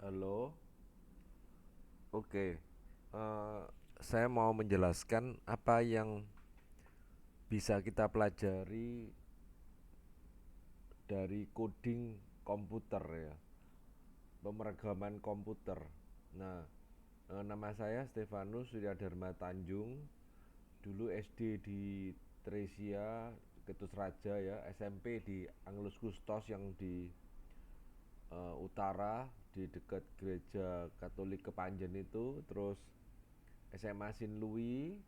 Halo, oke. Eh, saya mau menjelaskan apa yang bisa kita pelajari dari coding komputer ya, pemrograman komputer. Nah, nama saya Stefanus Surya Dharma Tanjung. Dulu SD di Tresia, Ketus Raja ya, SMP di Anglus Kustos yang di utara di dekat gereja Katolik Kepanjen itu, terus SMA Sin Louis.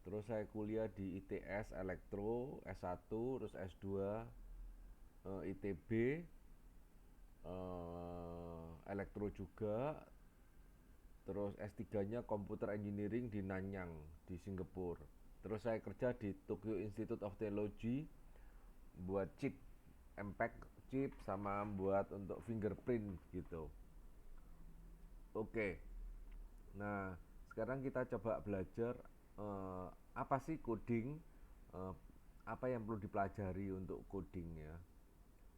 Terus saya kuliah di ITS Elektro S1, terus S2 ITB Elektro juga. Terus S3-nya Computer Engineering di Nanyang di Singapura. Terus saya kerja di Tokyo Institute of Technology buat chip, impact chip sama buat untuk fingerprint gitu. Oke. Nah, sekarang kita coba belajar apa sih coding, eh, apa yang perlu dipelajari untuk coding ya.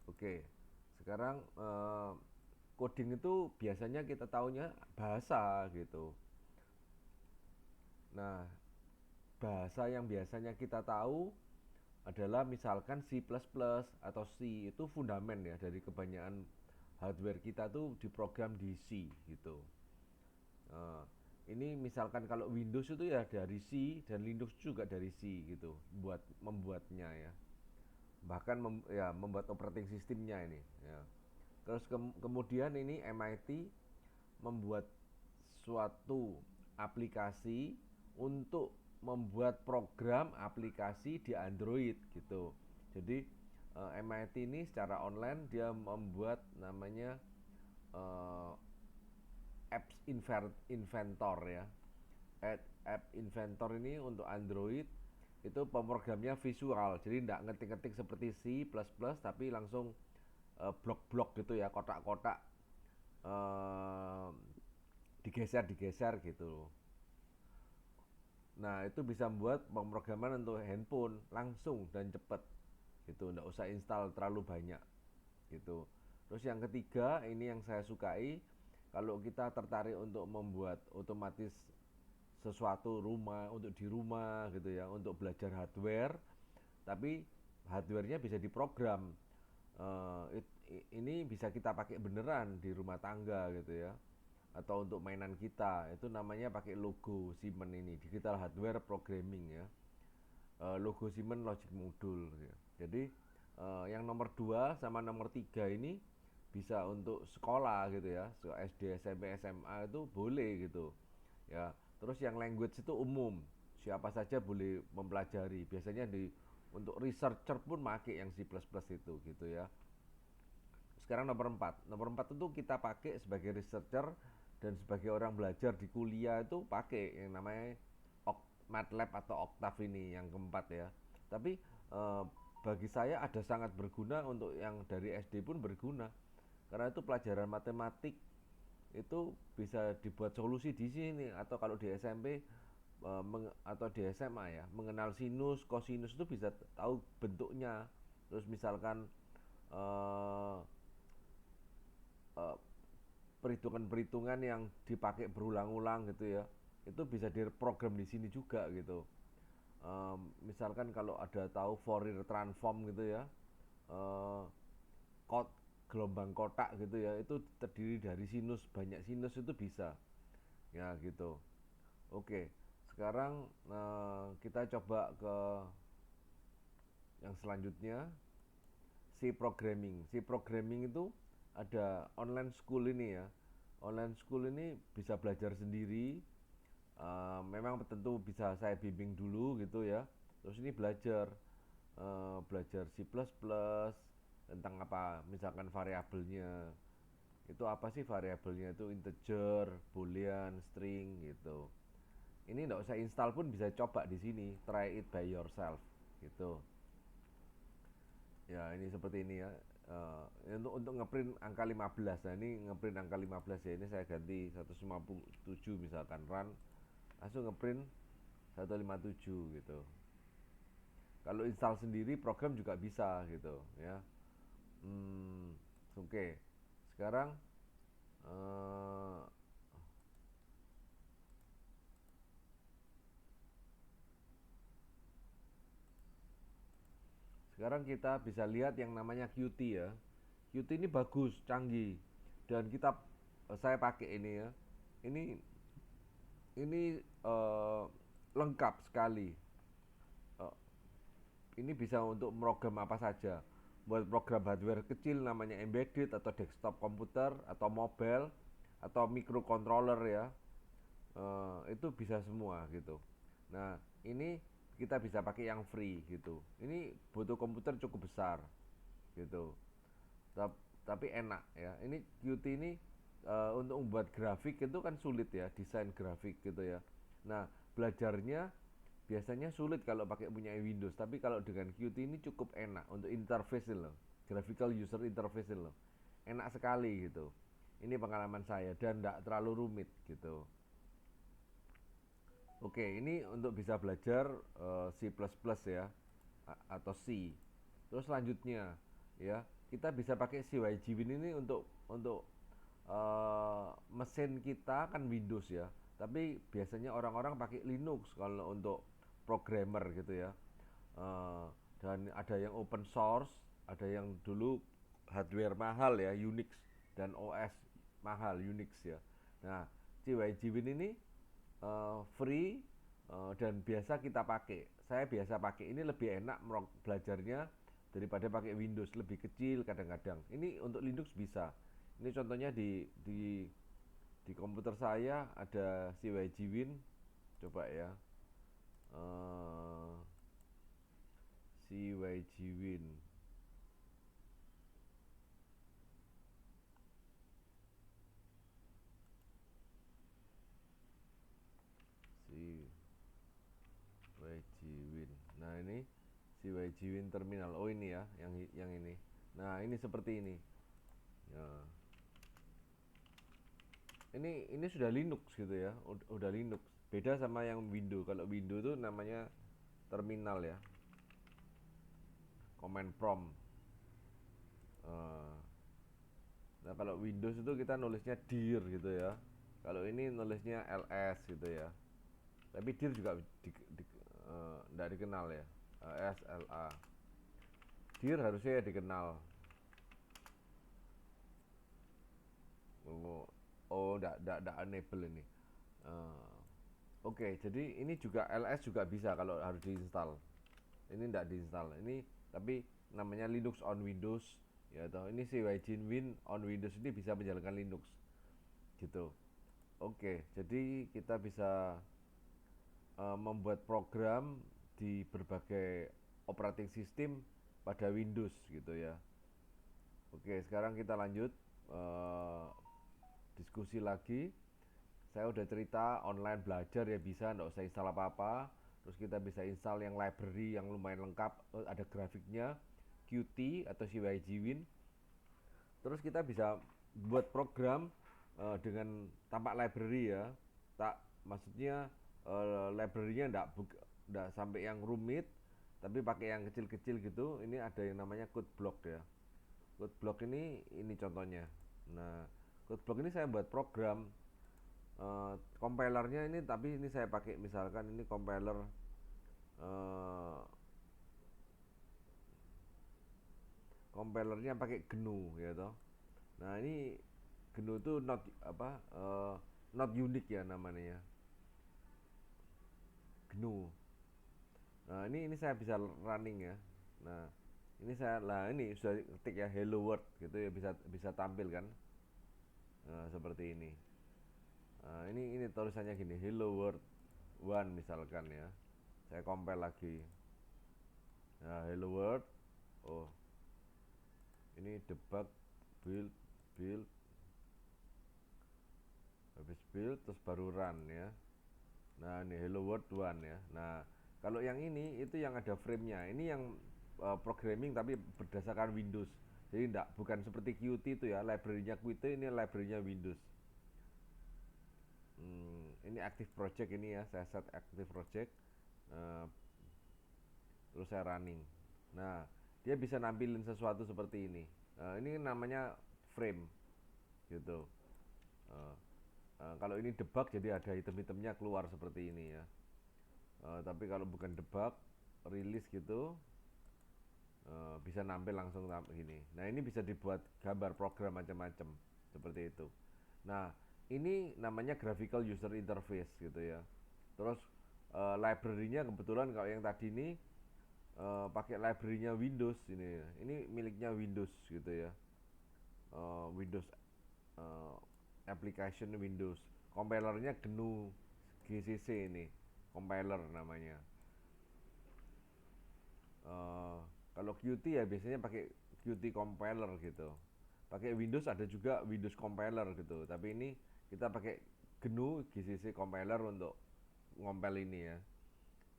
Oke, sekarang coding itu biasanya kita taunya bahasa gitu. Nah, bahasa yang biasanya kita tahu adalah misalkan C++ atau C, itu fundamen ya dari kebanyakan hardware kita tuh diprogram di C gitu. Nah, ini misalkan kalau Windows itu ya dari C dan Linux juga dari C gitu, buat membuatnya ya. Bahkan ya membuat operating sistemnya ini ya. Terus kemudian ini MIT membuat suatu aplikasi untuk membuat program aplikasi di Android gitu. Jadi MIT ini secara online dia membuat namanya eh, apps inventor ya. App inventor ini untuk Android itu pemrogramnya visual, jadi tidak ngetik-ngetik seperti C++ tapi langsung blok-blok gitu ya, kotak-kotak eh, digeser-digeser gitu. Nah, itu bisa membuat pemrograman untuk handphone langsung dan cepat gitu, nggak usah install terlalu banyak gitu. Terus yang ketiga, ini yang saya sukai, kalau kita tertarik untuk membuat otomatis sesuatu rumah, untuk di rumah gitu ya, untuk belajar hardware, tapi hardwarenya bisa diprogram. Ini bisa kita pakai beneran di rumah tangga gitu ya, atau untuk mainan kita, itu namanya pakai logo Siemens, ini digital hardware programming ya. Logo Siemens Logic Module ya. Jadi yang nomor 2 sama nomor 3 ini bisa untuk sekolah gitu ya, so SD SMP SMA itu boleh gitu ya. Terus yang language itu umum, siapa saja boleh mempelajari, biasanya di untuk researcher pun pakai yang C++ itu gitu ya. Sekarang nomor 4 itu kita pakai sebagai researcher dan sebagai orang belajar di kuliah, itu pakai yang namanya MATLAB atau Octave ini yang keempat ya. Tapi bagi saya ada sangat berguna, untuk yang dari SD pun berguna, karena itu pelajaran matematik itu bisa dibuat solusi di sini, atau kalau di SMP atau di SMA ya, mengenal sinus, kosinus itu bisa tahu bentuknya. Terus misalkan eh, eh, perhitungan-perhitungan yang dipakai berulang-ulang gitu ya, itu bisa diprogram di sini juga gitu. Misalkan kalau ada tahu Fourier transform gitu ya, eh, kot gelombang kotak gitu ya, itu terdiri dari sinus, banyak sinus itu bisa ya gitu. Oke, sekarang kita coba ke yang selanjutnya, C programming. C programming itu ada online school ini ya. Online school ini bisa belajar sendiri. Memang tentu bisa saya bimbing dulu gitu ya. Terus ini belajar belajar C++, tentang apa, misalkan variabelnya. Itu apa sih variabelnya, itu integer, boolean, string gitu. Ini nggak usah install pun bisa coba di sini, try it by yourself gitu. Ya, ini seperti ini ya. Untuk ngeprint angka 15. Nah, ini ngeprint angka 15 ya. Ini saya ganti 157 misalkan run, langsung ngeprint 157 gitu. Kalau install sendiri program juga bisa gitu ya. Hmm, oke. Sekarang Eh, Sekarang kita bisa lihat yang namanya Qt ya. Qt ini bagus, canggih, dan saya pakai ini ya. Ini ini lengkap sekali. Eh, ini bisa untuk program apa saja. Buat program hardware kecil namanya embedded atau desktop komputer atau mobile atau microcontroller ya. Itu bisa semua gitu. Nah, ini kita bisa pakai yang free gitu. Ini butuh komputer cukup besar gitu. Tapi enak ya. Ini Qt ini untuk membuat grafik itu kan sulit ya, desain grafik gitu ya. Nah, belajarnya biasanya sulit kalau pakai punya Windows, tapi kalau dengan Qt ini cukup enak untuk interface loh. Graphical user interface loh. Enak sekali gitu. Ini pengalaman saya dan tidak terlalu rumit gitu. Oke, ini untuk bisa belajar C++ ya atau C. Terus selanjutnya ya, kita bisa pakai CyGwin ini untuk mesin kita kan Windows ya. Tapi biasanya orang-orang pakai Linux kalau untuk programmer gitu ya. Eh, dan ada yang open source, ada yang dulu hardware mahal ya, Unix dan OS mahal Unix ya. Nah, CyGwin ini free dan biasa kita pakai. Saya biasa pakai ini lebih enak belajarnya daripada pakai Windows, lebih kecil kadang-kadang. Ini untuk Linux bisa. Ini contohnya di komputer saya ada CyGwin. Coba ya. Uh, CyGwin. CyGwin. Nah, ini CyGwin terminal. Oh, ini ya, yang ini. Nah, ini seperti ini. Ya. Ini sudah Linux gitu ya, udah Linux. Beda sama yang Windows. Kalau Windows itu namanya terminal ya, command prompt. Eh, Nah, kalau Windows itu kita nulisnya dir gitu ya. Kalau ini nulisnya ls gitu ya. Tapi dir juga nggak dikenal ya. SLA. Dir harusnya ya dikenal. Oh, oh, nggak enable ini. Eh, Oke, jadi ini juga ls juga bisa kalau harus diinstal. Ini tidak diinstal. Ini tapi namanya Linux on Windows ya toh. Ini si Win on Windows ini bisa menjalankan Linux gitu. Oke, jadi kita bisa membuat program di berbagai operating system pada Windows gitu ya. Oke, sekarang kita lanjut uh, diskusi lagi. Saya udah cerita online belajar ya bisa, nggak usah install apa-apa. Terus kita bisa install yang library yang lumayan lengkap, ada grafiknya, Qt atau CyGwin. Terus kita bisa buat program dengan tanpa library ya. Tak maksudnya library-nya enggak sampai yang rumit, tapi pakai yang kecil-kecil gitu. Ini ada yang namanya code block ya. Code block ini contohnya. Nah, code block ini saya buat program compilernya ini, tapi ini saya pakai misalkan ini compiler uh, compilernya pakai GNU ya toh. Nah, ini GNU itu not unique ya namanya, GNU. Nah, ini saya bisa running ya. Nah, ini sudah ketik ya hello world gitu ya, bisa bisa tampil kan. Nah, seperti ini. Nah, ini tulisannya gini, hello world one misalkan ya. Saya compile lagi. Nah, hello world. Oh, ini debug build build habis build terus baru run ya. Nah, ini hello world one ya. Nah, kalau yang ini itu yang ada frame-nya. Ini yang programming tapi berdasarkan Windows. Jadi bukan seperti Qt itu ya, library-nya Qt, ini library-nya Windows. Ini active project ini ya, saya set active project. Uh, Terus saya running. Nah, dia bisa nampilin sesuatu seperti ini. Ini namanya frame gitu. Uh, kalau ini debug jadi ada item-itemnya keluar seperti ini ya. Tapi kalau bukan debug, rilis gitu, bisa nampil langsung gini. Nah ini bisa dibuat gambar program macam-macam seperti itu. Nah ini namanya graphical user interface gitu ya. Terus library-nya kebetulan kalau yang tadi ini pakai library-nya Windows ini. Ini miliknya Windows gitu ya. Windows uh, application Windows. Compilernya GNU GCC ini, compiler namanya. Uh, Kalau Qt ya biasanya pakai Qt compiler gitu. Pakai Windows ada juga Windows compiler gitu. Tapi ini kita pakai GNU GCC compiler untuk ngompel ini ya.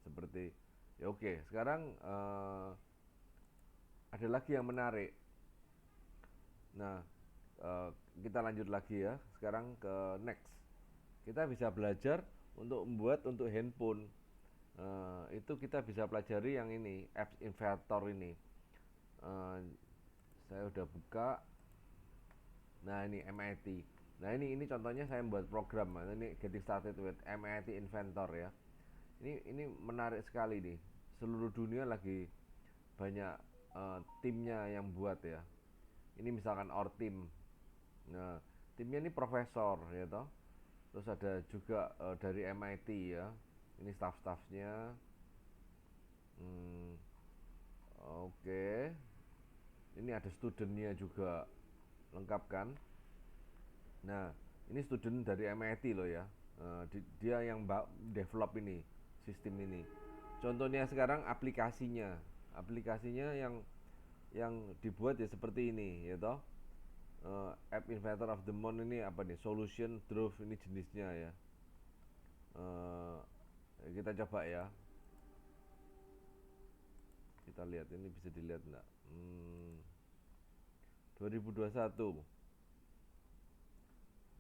Seperti ya oke. Sekarang ada lagi yang menarik. Nah, uh, kita lanjut lagi ya. Sekarang ke next. Kita bisa belajar untuk membuat untuk handphone. Itu kita bisa pelajari yang ini, apps inventor ini. Uh, saya udah buka. Nah ini MIT. Nah ini contohnya saya membuat program. Ini getting started with MIT Inventor ya. Ini menarik sekali nih. Seluruh dunia lagi banyak timnya yang buat ya. Ini misalkan our team. Nah timnya ini profesor ya toh. Terus ada juga dari MIT ya. Ini staff-staffnya. Hmm, Oke. Ini ada studentnya juga lengkap kan. Nah, ini student dari MIT loh ya. Dia yang develop ini, sistem ini. Contohnya sekarang aplikasinya. Aplikasinya yang dibuat ya seperti ini, ya toh. App Inventor of the Month ini apa nih? Solution Drove ini jenisnya ya. Uh, kita coba ya. Kita lihat ini bisa dilihat enggak? 2021.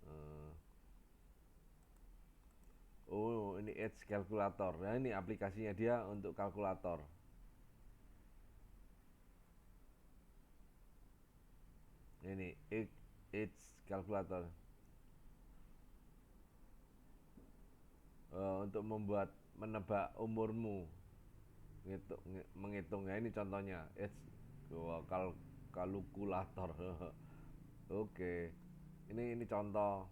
Uh, Oh, ini Edge Calculator. Nah, ini aplikasinya dia untuk kalkulator. Ini Edge Calculator. Untuk membuat menebak umurmu. Menghitungnya ini contohnya Edge kalkulator. Oke. Ini contoh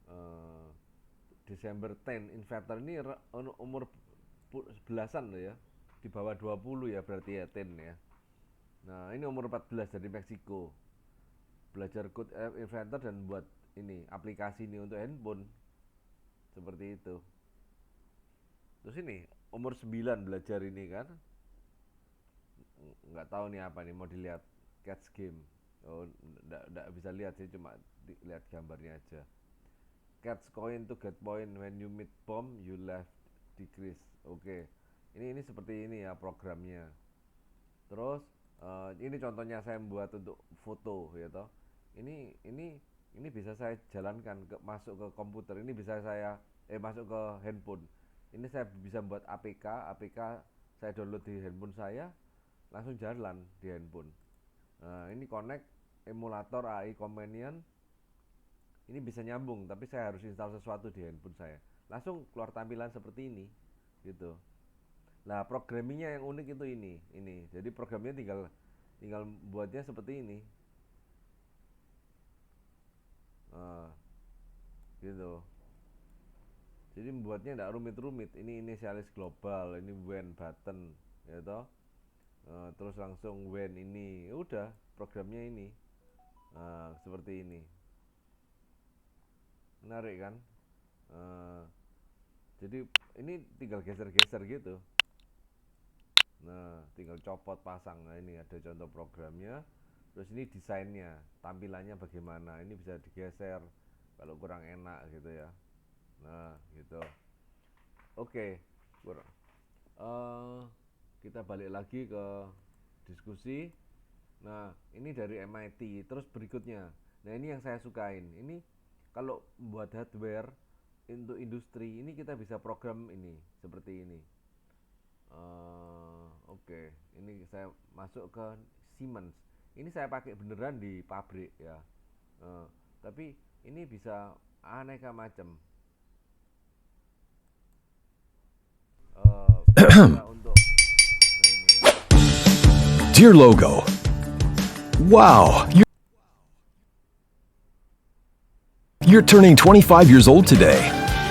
eh, Desember 10 Inventor ini umur belasan loh ya. Di bawah 20 ya berarti ya 10 ya. Nah, ini umur 14 dari Meksiko. Belajar code inventor dan buat ini aplikasi ini untuk handphone seperti itu. Terus ini umur 9 belajar ini kan. Nggak tahu nih apa nih, mau dilihat catch game. Oh, nggak bisa lihat sih, cuma lihat gambarnya aja. Catch coin to get point when you meet bomb you left decrease. Oke. Ini seperti ini ya programnya. Terus ini contohnya saya membuat untuk foto ya toh. Ini bisa saya jalankan masuk ke komputer. Ini bisa saya masuk ke handphone. Ini saya bisa buat APK saya download di handphone saya, langsung jalan di handphone. Nah, ini connect emulator AI companion. Ini bisa nyambung, tapi saya harus install sesuatu di handphone saya. Langsung keluar tampilan seperti ini, gitu. Nah, programmingnya yang unik itu ini. Jadi programnya tinggal tinggal buatnya seperti ini. Nah, gitu. Jadi membuatnya tidak rumit-rumit. Ini inisialis global, ini when button, ya toh. Terus langsung when ini, udah programnya ini. Nah, seperti ini. Menarik kan? Nah, jadi ini tinggal geser-geser gitu. Nah, tinggal copot pasang. Nah, ini ada contoh programnya. Terus ini desainnya, tampilannya bagaimana. Ini bisa digeser kalau kurang enak gitu ya. Nah, gitu. Oke, uh, kita balik lagi ke diskusi. Nah, ini dari MIT. Terus berikutnya, nah ini yang saya sukain. Ini kalau buat hardware untuk industri, ini kita bisa program ini seperti ini. Oke, ini saya masuk ke Siemens. Ini saya pakai beneran di pabrik ya. Tapi ini bisa aneka macam. Bisa untuk nah ini ya. Dear logo, wow, you're turning 25 years old today.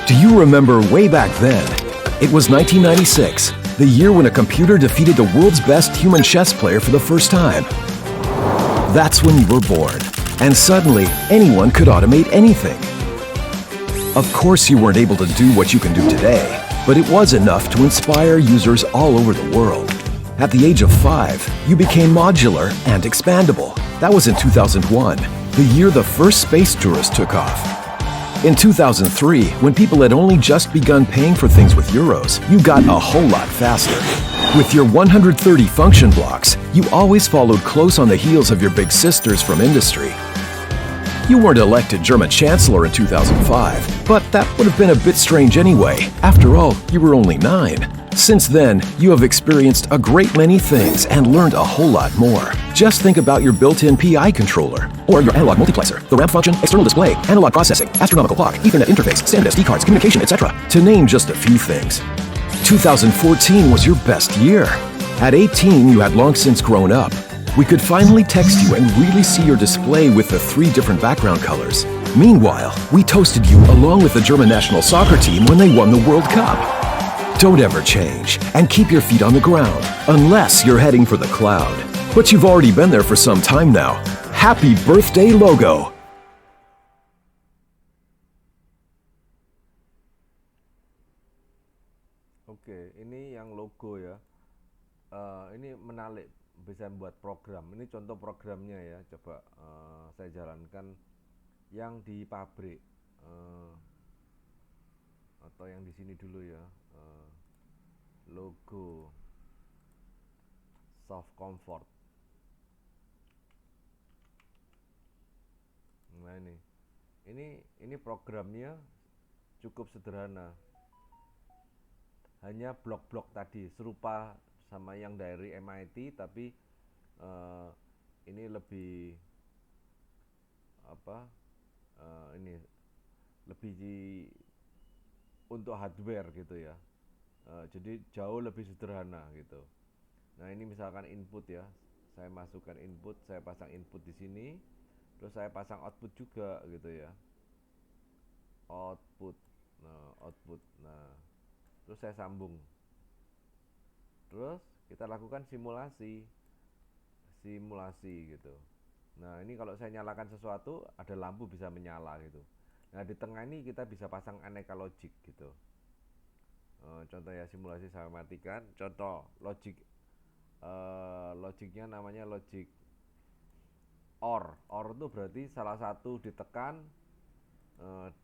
Do you remember way back then? It was 1996, the year when a computer defeated the world's best human chess player for the first time. That's when you were born, and suddenly anyone could automate anything. Of course, you weren't able to do what you can do today, but it was enough to inspire users all over the world. At the age of 5, you became modular and expandable. That was in 2001, the year the first space tourist took off. In 2003, when people had only just begun paying for things with euros, you got a whole lot faster. With your 130 function blocks, you always followed close on the heels of your big sisters from industry. You weren't elected German Chancellor in 2005, but that would have been a bit strange anyway. After all, you were only 9. Since then, you have experienced a great many things and learned a whole lot more. Just think about your built-in PI controller, or your analog multiplexer, the ramp function, external display, analog processing, astronomical clock, Ethernet interface, standard SD cards, communication, etc., to name just a few things. 2014 was your best year. At 18, you had long since grown up. We could finally text you and really see your display with the 3 different background colors. Meanwhile, we toasted you along with the German national soccer team when they won the World Cup. Don't ever change, and keep your feet on the ground, unless you're heading for the cloud. But you've already been there for some time now. Happy birthday, logo! Oke, ini yang logo ya. Ini menarik, bisa buat program. Ini contoh programnya ya. Coba saya jalankan yang di pabrik atau yang di sini dulu ya. Logo soft comfort. Nah ini programnya cukup sederhana. Hanya blok-blok tadi serupa sama yang dari MIT, tapi ini lebih apa? Ini lebih untuk hardware gitu ya. Jadi jauh lebih sederhana gitu. Nah ini misalkan input ya, saya masukkan input, saya pasang input di sini, terus saya pasang output juga gitu ya. Output, nah terus saya sambung. Terus kita lakukan simulasi gitu. Nah ini kalau saya nyalakan sesuatu, ada lampu bisa menyala gitu. Nah di tengah ini kita bisa pasang aneka logic gitu. Contoh ya, simulasi saya matikan. Contoh logiknya namanya logic OR. OR itu berarti salah satu ditekan,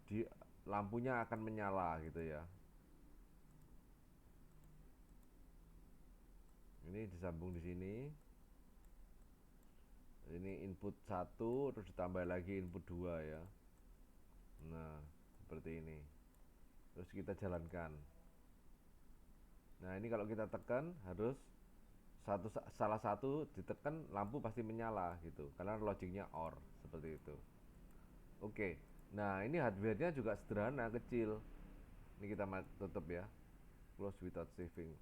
di lampunya akan menyala gitu ya. Ini disambung di sini. Ini input 1 terus ditambah lagi input 2 ya. Nah, seperti ini. Terus kita jalankan. Nah, ini kalau kita tekan harus salah satu ditekan, lampu pasti menyala gitu. Karena logiknya OR seperti itu. Oke. Nah, ini hardware-nya juga sederhana, kecil. Ini kita tutup ya. Close without saving.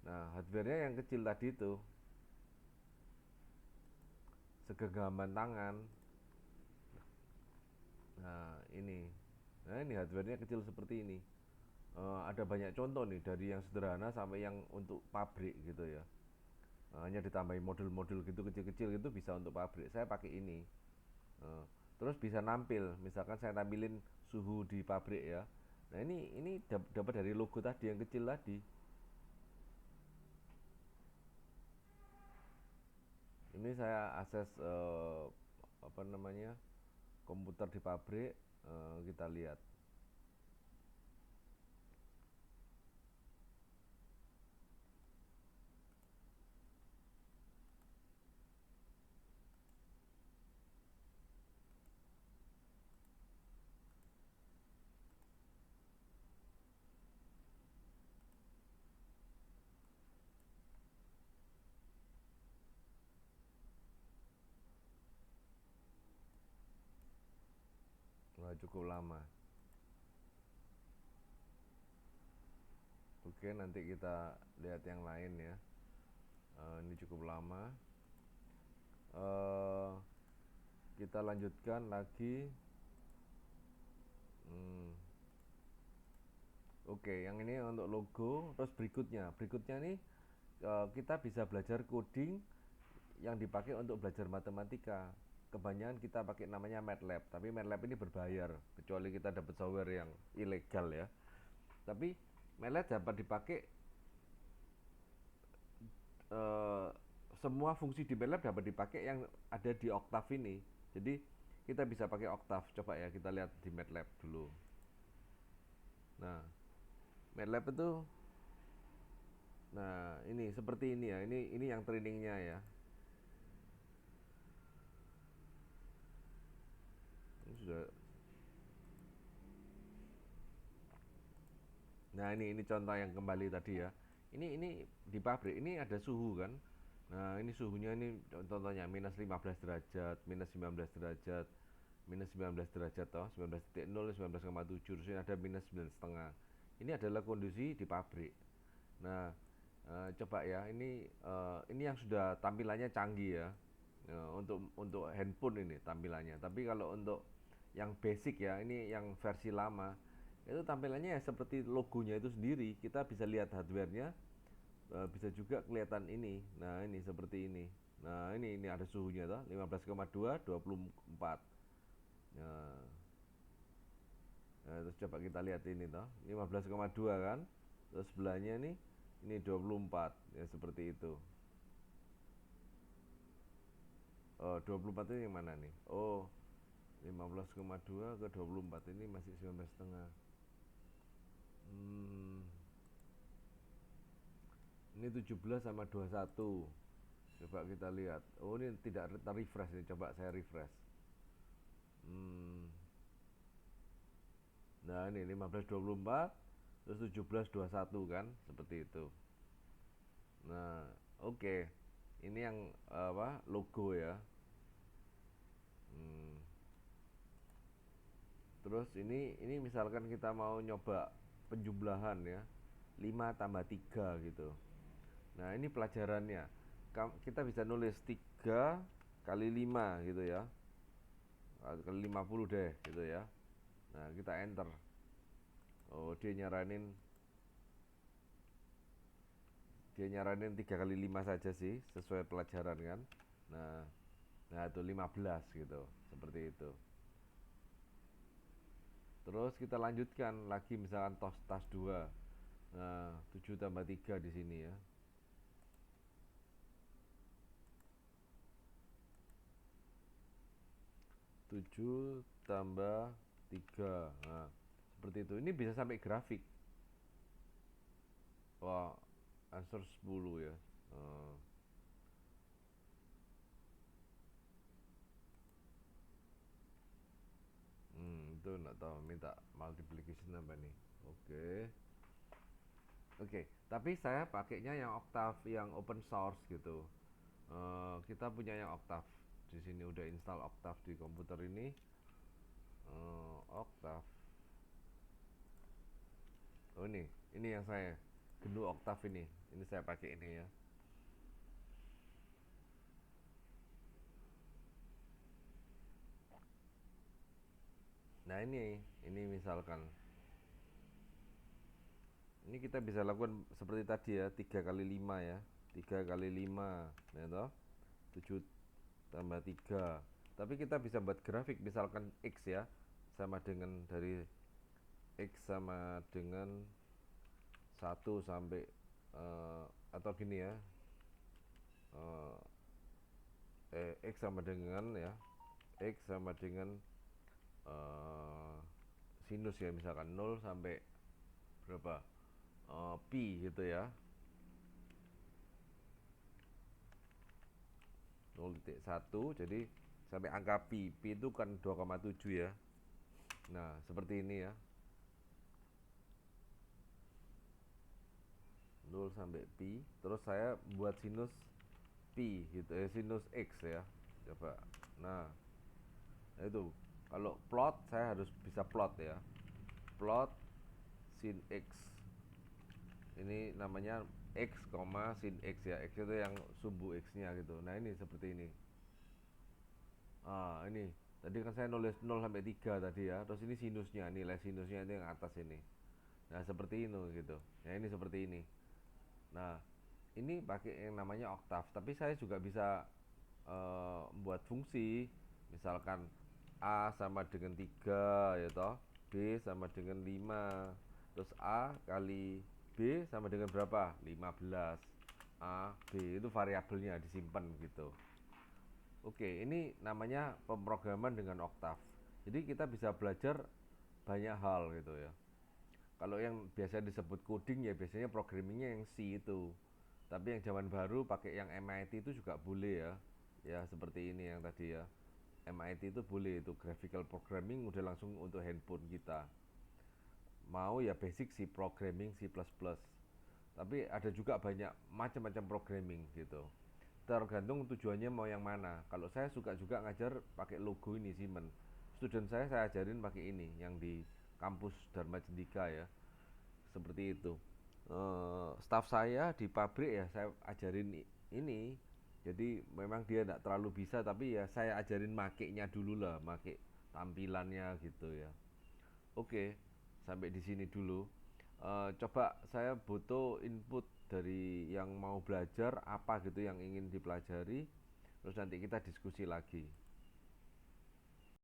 Nah, hardware-nya yang kecil tadi itu segenggaman tangan. Nah ini hardware-nya kecil seperti ini. Ada banyak contoh nih, dari yang sederhana sampai yang untuk pabrik gitu ya. Hanya ditambahin modul-modul gitu kecil-kecil gitu bisa untuk pabrik. Saya pakai ini. Terus bisa nampil, misalkan saya tampilin suhu di pabrik ya. Nah ini dapat dari logo tadi yang kecil tadi. Ini saya akses komputer di pabrik, kita lihat. cukup lama. Oke, nanti kita lihat yang lain ya. Ini cukup lama. Kita lanjutkan lagi. Oke, yang ini untuk logo. Terus berikutnya nih kita bisa belajar coding yang dipakai untuk belajar matematika. Kebanyakan kita pakai namanya MATLAB, tapi MATLAB ini berbayar kecuali kita dapat software yang ilegal ya. Tapi MATLAB dapat dipakai, semua fungsi di MATLAB dapat dipakai yang ada di Octave ini. Jadi kita bisa pakai Octave. Coba ya kita lihat di MATLAB dulu. Nah, MATLAB itu, nah ini seperti ini ya. Ini yang trainingnya ya. Ini sudah. Nah ini contoh yang kembali tadi ya. Ini di pabrik ini ada suhu kan. Nah ini suhunya ini contohnya minus 15 derajat, minus 19 derajat, minus 19 derajat toh, 19.0, 19,7, terus ini ada minus 9,5. Ini adalah kondisi di pabrik. Nah coba ya, ini yang sudah tampilannya canggih ya. Untuk handphone ini tampilannya. Tapi kalau untuk yang basic ya, ini yang versi lama itu tampilannya ya seperti logonya itu sendiri. Kita bisa lihat hardwarenya, bisa juga kelihatan ini. Nah ini seperti ini. Nah ini ada suhunya toh, 15,2, 24. Nah, terus coba kita lihat ini toh, 15,2 kan. Terus sebelahnya ini 24 ya, seperti itu. 24 ini yang mana nih? Oh, 15,2 ke 24 ini masih 19,5. Ini 17 sama 21. Coba kita lihat. Oh, ini tidak refresh nih. Coba saya refresh. Nah, ini 15,24 terus 17,21 kan, seperti itu. Nah, oke. Ini yang apa? Logo ya. Terus ini misalkan kita mau nyoba penjumlahan ya, 5 tambah 3 gitu. Nah ini pelajarannya, kita bisa nulis 3 kali 5 gitu ya, kali 50 deh gitu ya. Nah kita enter. Oh dia nyaranin 3 kali 5 saja sih, sesuai pelajaran kan. Nah itu 15 gitu, seperti itu. Terus kita lanjutkan lagi misalkan tas 2. Nah, 7 tambah 3 di sini ya. 7 tambah 3. Nah, seperti itu. Ini bisa sampai grafik. Wah, answer 10 ya. Itu enggak tahu, minta multiplication apa nih. Oke. Oke, tapi saya pakainya yang Octave yang open source gitu. Kita punya yang Octave. Di sini udah install Octave di komputer ini. Octave. Oh ini yang saya GNU Octave ini. Ini saya pakai ini ya. Nah ini misalkan. Ini kita bisa lakukan seperti tadi ya, 3 kali 5 ya. 3 kali 5, ya toh? 7 tambah 3. Tapi kita bisa buat grafik misalkan X ya, sama dengan dari X sama dengan 1 sampai atau gini ya. X sama dengan ya. X sama dengan sinus ya, misalkan 0 sampai berapa? Pi gitu ya. 0,1 jadi sampai angka pi. Pi itu kan 2,7 ya. Nah, seperti ini ya. 0 sampai pi. Terus saya buat sinus pi gitu ya, sinus x ya. Coba. Nah, itu Kalau plot saya harus bisa plot ya. Plot sin X. Ini namanya X, sin X ya. X itu yang sumbu X-nya gitu. Nah, ini seperti ini. Ini. Tadi kan saya nulis 0 sampai 3 tadi ya. Terus ini sinusnya, nilai sinusnya itu yang atas ini. Nah, seperti ini gitu. Ya, ini seperti ini. Nah, ini pakai yang namanya oktav. Tapi saya juga bisa membuat fungsi. Misalkan A sama dengan 3 ya toh. B sama dengan 5. Terus A kali B sama dengan berapa? 15. A, B itu variabelnya disimpan gitu. Oke, ini namanya pemrograman dengan oktav. Jadi kita bisa belajar banyak hal gitu ya. Kalau yang biasa disebut coding ya biasanya programmingnya yang C itu. Tapi yang zaman baru pakai yang MIT itu juga boleh ya. Ya seperti ini yang tadi ya. MIT itu boleh, itu graphical programming udah langsung untuk handphone kita. Mau ya basic C programming C++. Tapi ada juga banyak macam-macam programming gitu. Tergantung tujuannya mau yang mana. Kalau saya suka juga ngajar pakai logo ini Siemens. Student saya ajarin pakai ini yang di kampus Dharma Cendika ya. Seperti itu. Staff saya di pabrik ya saya ajarin ini. Jadi memang dia tidak terlalu bisa tapi ya saya ajarin makainya dulu lah, make tampilannya gitu ya. Oke, sampai di sini dulu. Coba saya butuh input dari yang mau belajar apa gitu yang ingin dipelajari. Terus nanti kita diskusi lagi.